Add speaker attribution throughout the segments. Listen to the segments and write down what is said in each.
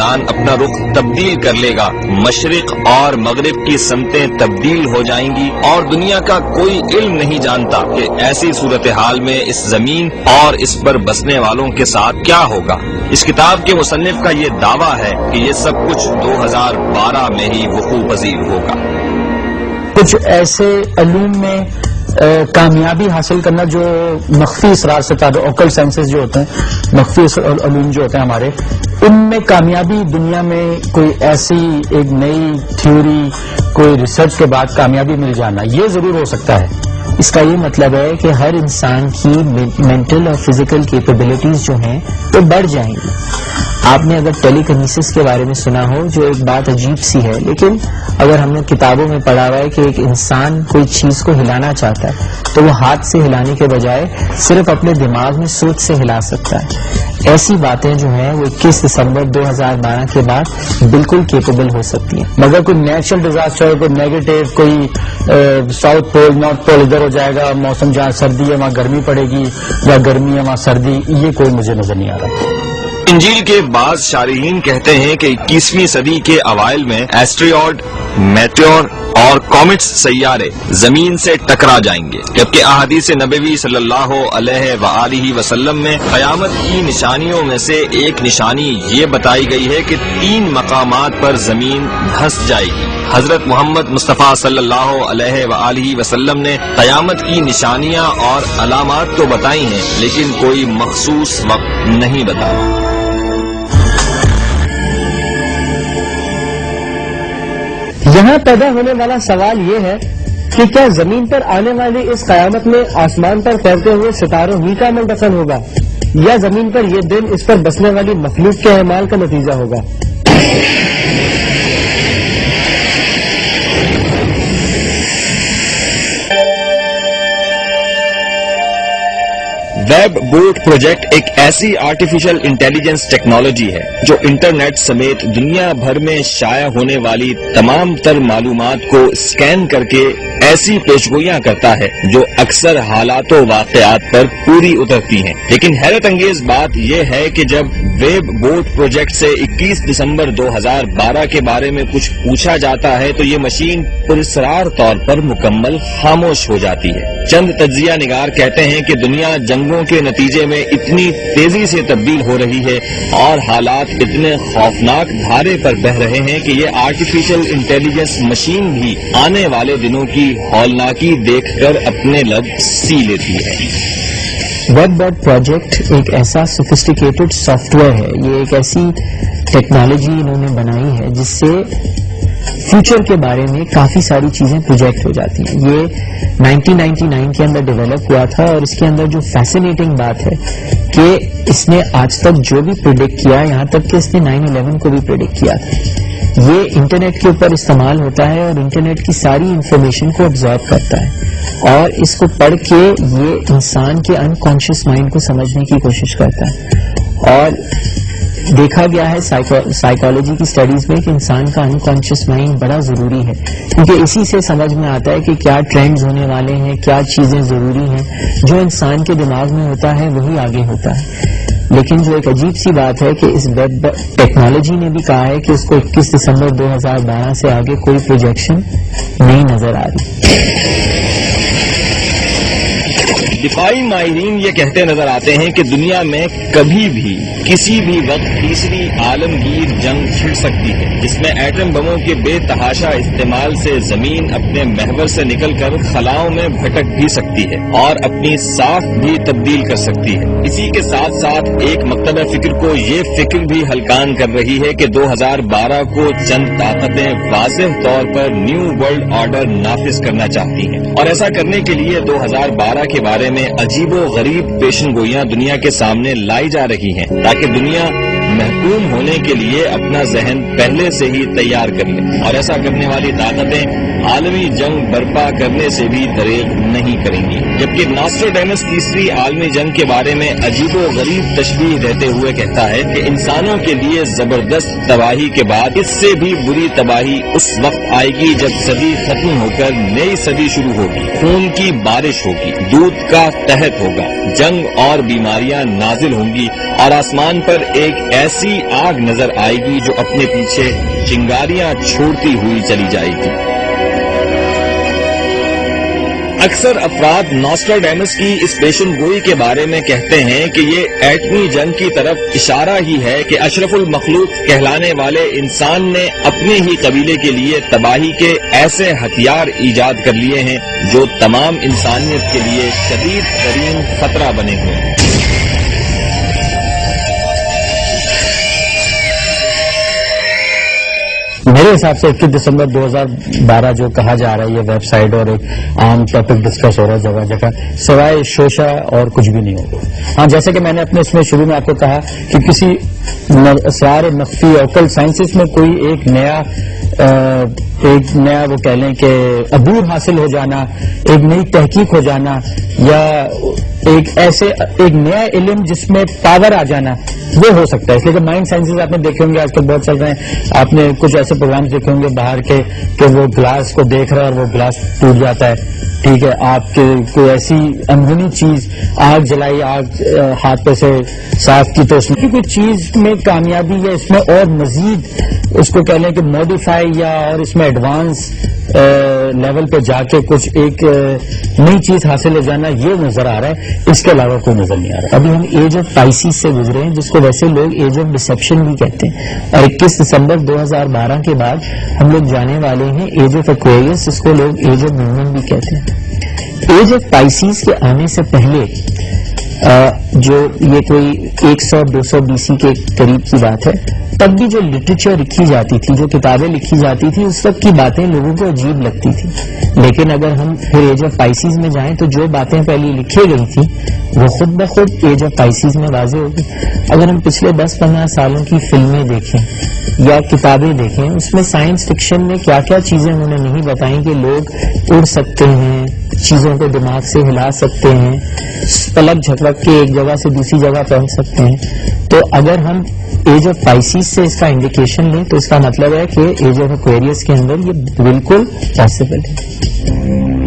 Speaker 1: اپنا رخ تبدیل کر لے گا، مشرق اور مغرب کی سمتیں تبدیل ہو جائیں گی، اور دنیا کا کوئی علم نہیں جانتا کہ ایسی صورتحال میں اس زمین اور اس پر بسنے والوں کے ساتھ کیا ہوگا۔ اس کتاب کے مصنف کا یہ دعویٰ ہے کہ یہ سب کچھ 2012 میں ہی وقوع پذیر ہوگا۔
Speaker 2: کچھ ایسے علوم میں کامیابی حاصل کرنا جو مخفی اسرار سے تعلق، اوکل سائنسز جو ہوتے ہیں، مخفی علوم جو ہوتے ہیں ہمارے، ان میں کامیابی دنیا میں کوئی ایسی ایک نئی تھیوری، کوئی ریسرچ کے بعد کامیابی مل جانا، یہ ضرور ہو سکتا ہے۔ اس کا یہ مطلب ہے کہ ہر انسان کی مینٹل اور فزیکل کیپیبلٹیز جو ہیں وہ بڑھ جائیں گی۔ آپ نے اگر ٹیلی کنیسس کے بارے میں سنا ہو، جو ایک بات عجیب سی ہے، لیکن اگر ہم نے کتابوں میں پڑھا ہوا ہے کہ ایک انسان کوئی چیز کو ہلانا چاہتا ہے تو وہ ہاتھ سے ہلانے کے بجائے صرف اپنے دماغ میں سوچ سے ہلا سکتا ہے۔ ایسی باتیں جو ہیں وہ 21 دسمبر 2012 کے بعد بالکل کیپیبل ہو سکتی ہیں۔ مگر کوئی نیچرل ڈیزاسٹر، کوئی نیگیٹو، کوئی ساؤتھ پول نارتھ پول ادھر ہو جائے گا، موسم جہاں سردی ہے وہاں گرمی پڑے گی، یا گرمی ہے وہاں سردی، یہ کوئی مجھے نظر نہیں آ رہا۔
Speaker 1: انجیل کے بعض شارحین کہتے ہیں کہ 21ویں صدی کے اوائل میں ایسٹریوڈ، میٹیور اور کومٹس سیارے زمین سے ٹکرا جائیں گے، جبکہ احادیث نبوی صلی اللہ علیہ وآلہ وسلم میں قیامت کی نشانیوں میں سے ایک نشانی یہ بتائی گئی ہے کہ 3 مقامات پر زمین دھنس جائے گی۔ حضرت محمد مصطفیٰ صلی اللہ علیہ وآلہ وسلم نے قیامت کی نشانیاں اور علامات تو بتائی ہیں، لیکن کوئی مخصوص وقت نہیں بتایا۔
Speaker 3: یہاں پیدا ہونے والا سوال یہ ہے کہ کیا زمین پر آنے والی اس قیامت میں آسمان پر تیرتے ہوئے ستاروں ہی کا عمل دفن ہوگا، یا زمین پر یہ دن اس پر بسنے والی مخلوق کے اعمال کا نتیجہ ہوگا؟
Speaker 1: ویب بوٹ پروجیکٹ ایک ایسی آرٹیفیشل انٹیلیجنس ٹیکنالوجی ہے جو انٹرنیٹ سمیت دنیا بھر میں شائع ہونے والی تمام تر معلومات کو اسکین کر کے ایسی پیشگوئیاں کرتا ہے جو اکثر حالات و واقعات پر پوری اترتی ہیں۔ لیکن حیرت انگیز بات یہ ہے کہ جب ویب بوٹ پروجیکٹ سے 21 دسمبر 2012 کے بارے میں کچھ پوچھا جاتا ہے تو یہ مشین پراسرار طور پر مکمل خاموش ہو جاتی ہے۔ چند تجزیہ نگار کہتے ہیں کہ دنیا جنگوں کے نتیجے میں اتنی تیزی سے تبدیل ہو رہی ہے اور حالات اتنے خوفناک دھارے پر بہ رہے ہیں کہ یہ آرٹیفیشل انٹیلیجنس مشین بھی آنے والے دنوں کی ہولناکی دیکھ کر اپنے لب سی لیتی ہے۔
Speaker 2: ویب بوٹ پروجیکٹ ایک ایسا سوفسٹیکیٹڈ سافٹ ویئر ہے، یہ ایک ایسی ٹیکنالوجی انہوں نے بنائی ہے جس سے فیوچر کے بارے میں کافی ساری چیزیں پروجیکٹ ہو جاتی ہیں۔ یہ 1999 کے اندر ڈیولپ ہوا تھا، اور اس کے اندر جو فیسینیٹنگ بات ہے کہ اس نے آج تک جو بھی پریڈکٹ کیا، یہاں تک کہ اس نے 9/11 کو بھی پریڈکٹ کیا تھا، یہ انٹرنیٹ کے اوپر استعمال ہوتا ہے اور انٹرنیٹ کی ساری انفارمیشن کو آبزرو کرتا ہے، اور اس کو پڑھ کے یہ انسان کے انکانشیس مائنڈ کو سمجھنے کی کوشش کرتا ہے۔ اور دیکھا گیا ہے سائیکالوجی کی سٹڈیز میں کہ انسان کا انکانشیس مائنڈ بڑا ضروری ہے، کیونکہ اسی سے سمجھ میں آتا ہے کہ کیا ٹرینڈز ہونے والے ہیں، کیا چیزیں ضروری ہیں۔ جو انسان کے دماغ میں ہوتا ہے وہی آگے ہوتا ہے۔ لیکن جو ایک عجیب سی بات ہے کہ اس ویب ٹیکنالوجی نے بھی کہا ہے کہ اس کو 21 دسمبر 2012 سے آگے کوئی پروجیکشن نہیں نظر آ رہی۔
Speaker 1: دفاعی ماہرین یہ کہتے نظر آتے ہیں کہ دنیا میں کبھی بھی کسی بھی وقت تیسری عالمگیر جنگ چھڑ سکتی ہے، جس میں ایٹم بموں کے بے تحاشا استعمال سے زمین اپنے محور سے نکل کر خلاؤں میں بھٹک بھی سکتی ہے اور اپنی ساکھ بھی تبدیل کر سکتی ہے۔ اسی کے ساتھ ساتھ ایک مکتبہ فکر کو یہ فکر بھی ہلکان کر رہی ہے کہ 2012 کو چند طاقتیں واضح طور پر نیو ورلڈ آرڈر نافذ کرنا چاہتی ہیں، اور ایسا کرنے کے لیے 2012 کے بارے میں عجیب و غریب پیشن گوئیاں دنیا کے سامنے لائی جا رہی ہیں، تاکہ دنیا محکوم ہونے کے لیے اپنا ذہن پہلے سے ہی تیار کر لے، اور ایسا کرنے والی طاقتیں عالمی جنگ برپا کرنے سے بھی دریغ نہیں کریں گی۔ جبکہ ناسٹراڈیمس تیسری عالمی جنگ کے بارے میں عجیب و غریب تشبیہ دیتے ہوئے کہتا ہے کہ انسانوں کے لیے زبردست تباہی کے بعد اس سے بھی بری تباہی اس وقت آئے گی جب صدی ختم ہو کر نئی صدی شروع ہوگی، خون کی بارش ہوگی، دودھ کا قحط ہوگا، جنگ اور بیماریاں نازل ہوں گی اور آسمان پر ایک ایسی آگ نظر آئے گی جو اپنے پیچھے چنگاریاں چھوڑتی ہوئی چلی جائے گی۔ اکثر افراد نوسٹراڈیمس کی اس پیشن گوئی کے بارے میں کہتے ہیں کہ یہ ایٹمی جنگ کی طرف اشارہ ہی ہے کہ اشرف المخلوق کہلانے والے انسان نے اپنے ہی قبیلے کے لیے تباہی کے ایسے ہتھیار ایجاد کر لیے ہیں جو تمام انسانیت کے لیے شدید ترین خطرہ بنے ہوئے ہیں۔
Speaker 3: میرے حساب سے 21 دسمبر 2012 جو کہا جا رہا ہے یہ ویب سائٹ اور ایک عام ٹاپک ڈسکس ہو رہا ہے جگہ جگہ، سوائے شوشہ اور کچھ بھی نہیں ہوگا۔ ہاں، جیسے کہ میں نے اپنے اس میں شروع میں آپ کو کہا کہ کسی اسرار مخفی اوکل سائنسز میں کوئی ایک نیا وہ کہہ لیں کہ عبور حاصل ہو جانا، ایک نئی تحقیق ہو جانا، یا ایک نیا علم جس میں پاور آ جانا، وہ ہو سکتا ہے۔ اس لیے مائنڈ سائنسز آپ نے دیکھے ہوں گے آج کل بہت چل رہے ہیں، آپ نے کچھ ایسے پروگرامز دیکھے ہوں گے باہر کے کہ وہ گلاس کو دیکھ رہا ہے اور وہ گلاس ٹوٹ جاتا ہے، ٹھیک ہے، آپ کے کوئی ایسی اندرونی چیز آگ جلائی، آگ ہاتھ پہ سے صاف کی تو اس میں کوئی چیز میں کامیابی یا اس میں اور مزید اس کو کہہ لیں کہ ماڈیفائی یا اور اس میں ایڈوانس لیول پہ جا کے کچھ ایک نئی چیز حاصل ہو جانا، یہ نظر آ رہا ہے، اس کے علاوہ کوئی نظر نہیں آ رہا۔ ابھی ہم ایج آف پائسیز سے گزرے ہیں جس کو ویسے لوگ ایج آف ڈسیپشن بھی کہتے ہیں، اور 21 دسمبر 2012 کے بعد ہم لوگ جانے والے ہیں ایج آف ایکویریس، جس کو لوگ ایج آف مومن بھی کہتے ہیں۔ ایج آف پائسیز کے آنے سے پہلے جو یہ کوئی 100-200 BC کے قریب کی بات ہے، تب بھی جو لٹریچر لکھی جاتی تھی، جو کتابیں لکھی جاتی تھی، اس وقت کی باتیں لوگوں کو عجیب لگتی تھی۔ لیکن اگر ہم پھر ایج آف پائسیز میں جائیں تو جو باتیں پہلے لکھی گئی تھی وہ خود بخود ایج آف پائسیز میں واضح ہوگی۔ اگر ہم پچھلے 10-15 سالوں کی فلمیں دیکھیں یا کتابیں دیکھیں، اس میں سائنس فکشن میں کیا کیا چیزیں انہوں نے نہیں بتائیں کہ لوگ اڑ سکتے ہیں، چیزوں کو دماغ سے ہلا سکتے ہیں، پلک جھپک کے ایک جگہ سے دوسری جگہ پہنچ سکتے ہیں۔ تو اگر ہم ایج آف پائسیز سے اس کا انڈیکیشن لیں تو اس کا مطلب ہے کہ ایج آف ایکویریس کے اندر یہ بالکل پاسبل ہے۔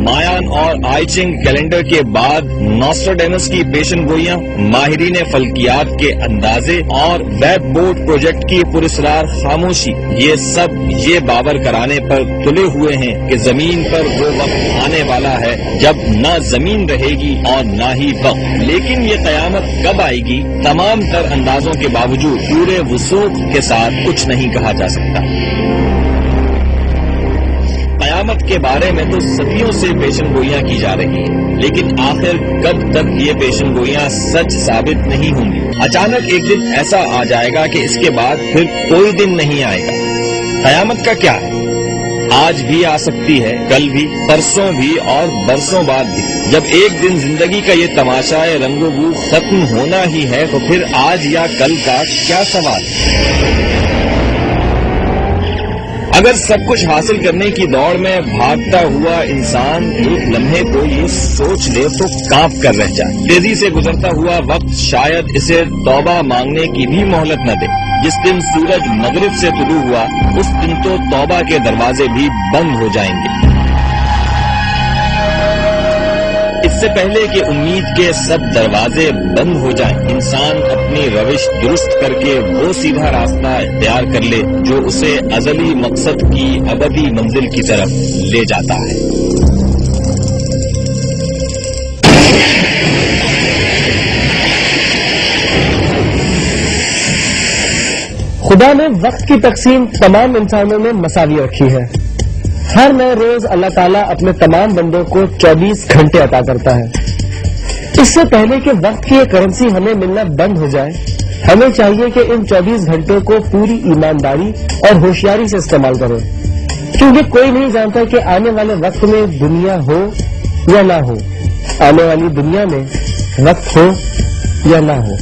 Speaker 1: مایان اور آئی چنگ کیلنڈر کے بعد نوسٹراڈیمس کی پیشن گوئیاں، ماہرین فلکیات کے اندازے اور ویب بورڈ پروجیکٹ کی پراسرار خاموشی، یہ سب یہ باور کرانے پر تلے ہوئے ہیں کہ زمین پر وہ وقت آنے والا ہے جب نہ زمین رہے گی اور نہ ہی وقت۔ لیکن یہ قیامت کب آئے گی، تمام تر اندازوں کے باوجود پورے وثوق کے ساتھ کچھ نہیں کہا جا سکتا۔ قیامت کے بارے میں تو صدیوں سے پیشن گوئیاں کی جا رہی ہیں، لیکن آخر کب تک یہ پیشن گوئیاں سچ ثابت نہیں ہوں گی؟ اچانک ایک دن ایسا آ جائے گا کہ اس کے بعد پھر کوئی دن نہیں آئے گا۔ قیامت کا کیا ہے؟ آج بھی آ سکتی ہے، کل بھی، پرسوں بھی اور برسوں بعد بھی۔ جب ایک دن زندگی کا یہ تماشا رنگ و بو ختم ہونا ہی ہے تو پھر آج یا کل کا کیا سوال؟ اگر سب کچھ حاصل کرنے کی دوڑ میں بھاگتا ہوا انسان ایک لمحے کو یہ سوچ لے تو کانپ کر رہ جائے۔ تیزی سے گزرتا ہوا وقت شاید اسے توبہ مانگنے کی بھی مہلت نہ دے۔ جس دن سورج مغرب سے طلوع ہوا اس دن تو توبہ کے دروازے بھی بند ہو جائیں گے۔ اس سے پہلے کہ امید کے سب دروازے بند ہو جائیں، انسان اپنی روش درست کر کے وہ سیدھا راستہ اختیار کر لے جو اسے ازلی مقصد کی ابدی منزل کی طرف لے جاتا ہے۔
Speaker 3: خدا نے وقت کی تقسیم تمام انسانوں میں مساوی رکھی ہے۔ ہر نئے روز اللہ تعالیٰ اپنے تمام بندوں کو 24 گھنٹے عطا کرتا ہے۔ اس سے پہلے کہ وقت کی یہ کرنسی ہمیں ملنا بند ہو جائے، ہمیں چاہیے کہ ان 24 گھنٹوں کو پوری ایمانداری اور ہوشیاری سے استعمال کریں، کیونکہ کوئی نہیں جانتا کہ آنے والے وقت میں دنیا ہو یا نہ ہو، آنے والی دنیا میں وقت ہو یا نہ ہو۔